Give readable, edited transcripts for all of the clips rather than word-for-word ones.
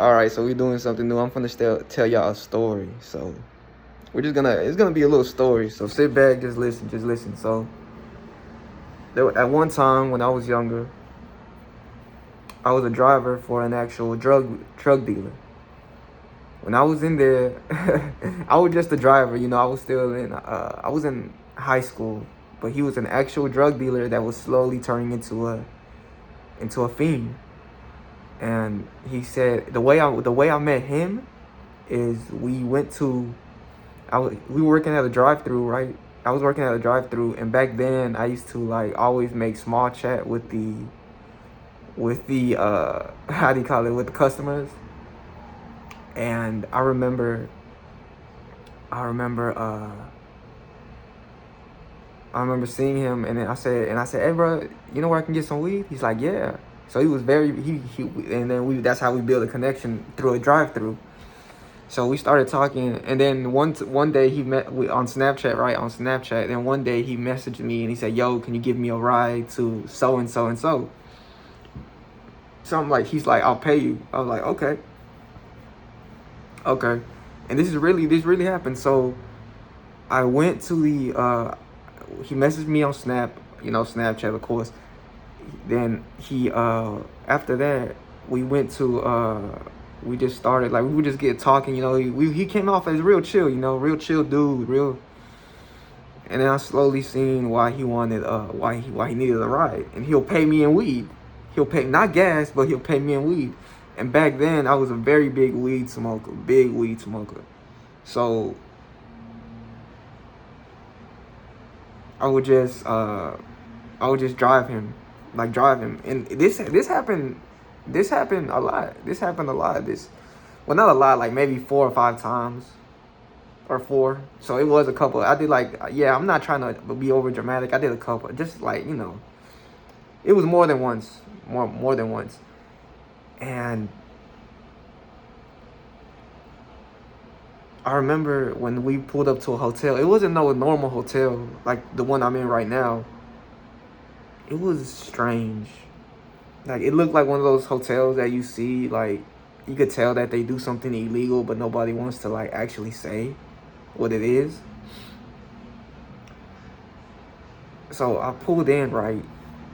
All right, so we're doing something new. I'm gonna tell y'all a story. So it's gonna be a little story. So sit back, just listen. So at one time when I was younger, I was a driver for an actual drug dealer. When I was in there, I was just a driver. I was still I was in high school, but he was an actual drug dealer that was slowly turning into a fiend. And he said the way I met him is we were working at a drive-through, right? I was working at a drive-through, and back then I used to like always make small chat with the how do you call it, with the customers. And I remember seeing him, and then I said, "Hey, bro, you know where I can get some weed?" He's like, "Yeah." So he was and then that's how we built a connection through a drive-through. So we started talking, and then one day he met on Snapchat, right? On Snapchat, and one day he messaged me and he said, "Yo, can you give me a ride to so and so and so?" He's like, "I'll pay you." I was like, okay. And this really happened. So I went to he messaged me on Snapchat, of course. Then he after that we just started, like, we would just get talking. He came off as real chill, real chill dude, real. And then I slowly seen why he wanted why he needed a ride, and he'll pay me in weed. He'll pay, not gas, but he'll pay me in weed. And back then I was a very big weed smoker. So I would just drive him. And this happened a lot. Well, not a lot, like maybe 4 or 5 times, or 4. So it was a couple. I did, like, yeah, I'm not trying to be over dramatic. I did a couple, just like, it was more than once, more than once. And I remember when we pulled up to a hotel. It wasn't no normal hotel like the one I'm in right now. It was strange. Like, it looked like one of those hotels that you see, like, you could tell that they do something illegal, but nobody wants to, like, actually say what it is. So I pulled in, right,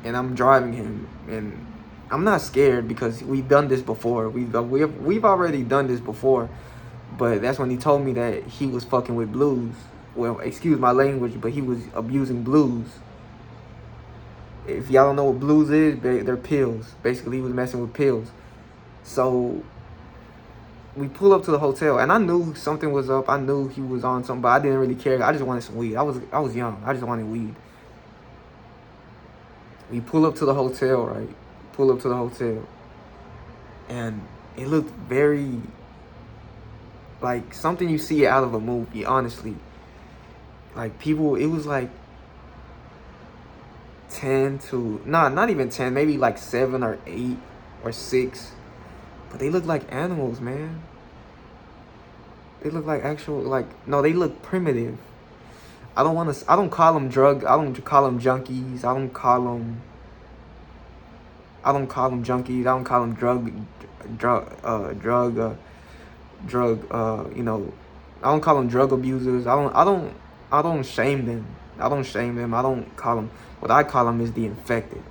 and I'm driving him, and I'm not scared because we've done this before. We've already done this before. But that's when he told me that he was fucking with blues. Well, excuse my language, but he was abusing blues. If y'all don't know what blues is, they're pills. Basically, he was messing with pills. So we pull up to the hotel, and I knew something was up. I knew he was on something, but I didn't really care. I just wanted some weed. I was young. I just wanted weed. We pull up to the hotel, right? And it looked very like something you see out of a movie, honestly. Like, people, it was like 10 to, not even 10, maybe like 7 or 8 or 6. But they look like animals, man. They look like actual, like, no, they look primitive. I don't call them I don't call them junkies. I don't call them junkies. I don't call them I don't call them drug abusers. I don't shame them. I don't call them. What I call them is the infected.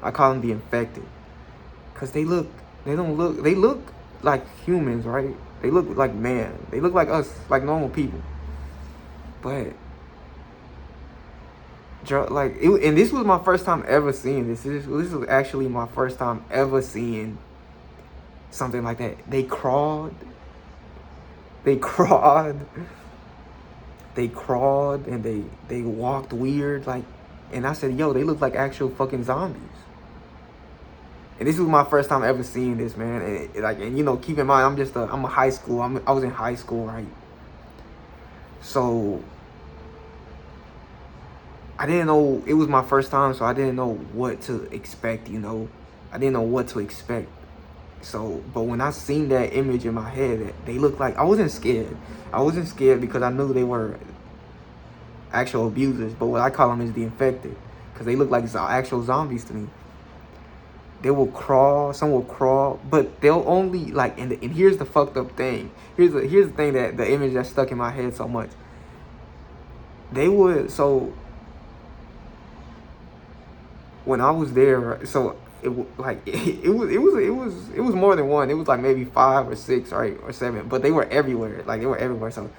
I call them the infected. Because they look like humans, right? They look like man. They look like us, like normal people. But, and this was my first time ever seeing this. This was actually my first time ever seeing something like that. They crawled, and they walked weird, like, and I said, yo, they look like actual fucking zombies. And this was my first time ever seeing this, man. And keep in mind, I'm a high school. I was in high school, right? So I didn't know, it was my first time, so I didn't know what to expect, I didn't know what to expect. So, but when I seen that image in my head, they looked like, I wasn't scared. Because I knew they were actual abusers. But what I call them is the infected, because they look like actual zombies to me. They will crawl, some will crawl, but they'll only like, and here's the fucked up thing. Here's the thing, that the image that stuck in my head so much. They would, so when I was there, so it like it was more than one. It was like maybe 5 or 6, right, or 7, but they were everywhere. Like, they were everywhere. So,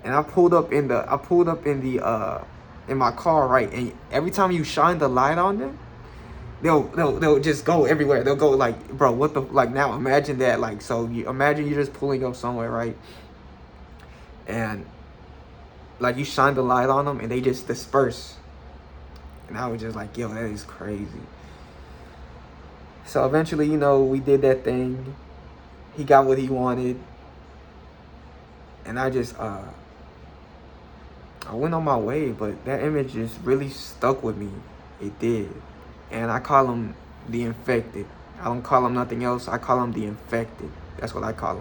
and I pulled up in the in my car, right, and every time you shine the light on them, they'll just go everywhere. They'll go like, bro, what the, like, now imagine that, like, so you imagine you're just pulling up somewhere, right, and like you shine the light on them and they just disperse. And I was just like, yo, that is crazy. So eventually, you know, we did that thing. He got what he wanted. And I just, I went on my way, but that image just really stuck with me. It did. And I call him the infected. I don't call him nothing else. I call him the infected. That's what I call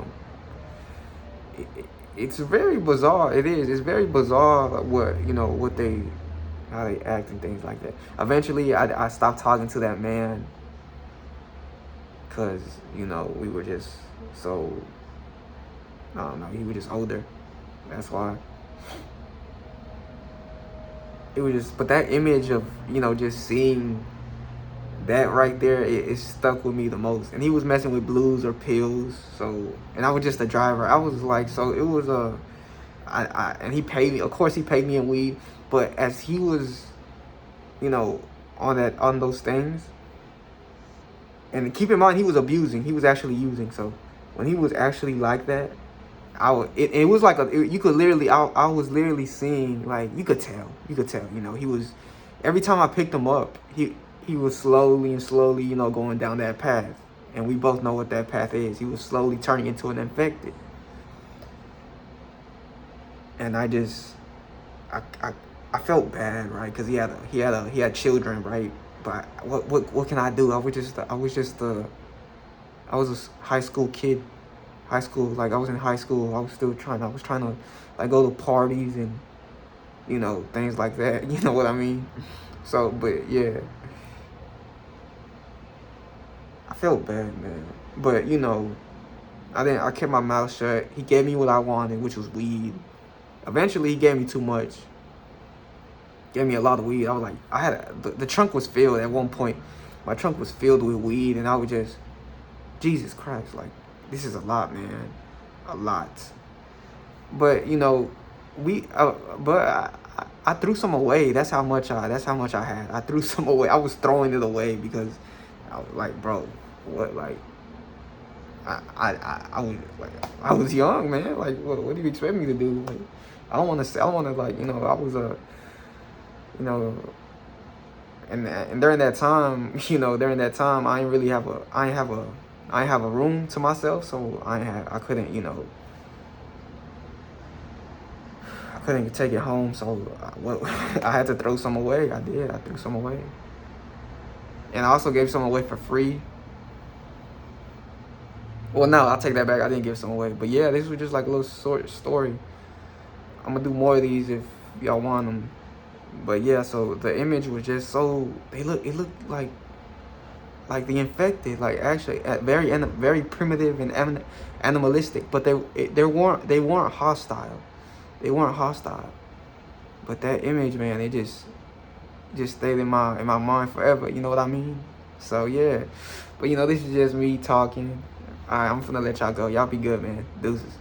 him. It's very bizarre. It is. It's very bizarre what, you know, what they, how they act and things like that. Eventually, I stopped talking to that man because, you know, we were just so, I don't know, he was just older. That's why. It was just, but that image of, you know, just seeing that right there, it stuck with me the most. And he was messing with blues or pills, so, and I was just a driver. I was like, so it was and he paid me, of course he paid me in weed, but as he was, you know, on those things, and keep in mind, he was abusing, he was actually using, so when he was actually like that, it was like you could literally, I was literally seeing, like, you could tell, you know, he was, every time I picked him up, he was slowly, you know, going down that path. And we both know what that path is. He was slowly turning into an infected. And I just, I felt bad, right? Because he had children, right? But what can I do? I was a high school kid. High school, like, I was in high school. I was trying to like go to parties and, you know, things like that. You know what I mean? So, but yeah, I felt bad, man. But, you know, I kept my mouth shut. He gave me what I wanted, which was weed. Eventually, he gave me too much. Gave me a lot of weed. I was like, the trunk was filled at one point. My trunk was filled with weed, and I was just, Jesus Christ, like, this is a lot, man. A lot. But, you know, I threw some away. That's how much I had. I threw some away. I was throwing it away because I was like, bro, what, like, I was young, man. Like, what do you expect me to do? Like, I don't want to, like, you know, I was you know, and during that time, you know, I ain't have a room to myself, so I couldn't, you know, I couldn't take it home, so I had to throw some away. I threw some away, and I also gave some away for free. Well, no, I'll take that back. I didn't give some away. But yeah, this was just like a little short story. I'm going to do more of these if y'all want them. But yeah, so the image was just so, it looked like the infected, like, actually very primitive and animalistic. But they weren't hostile. They weren't hostile. But that image, man, it just stayed in my mind forever. You know what I mean? So yeah. But, you know, this is just me talking. All right, I'm finna let y'all go. Y'all be good, man. Deuces.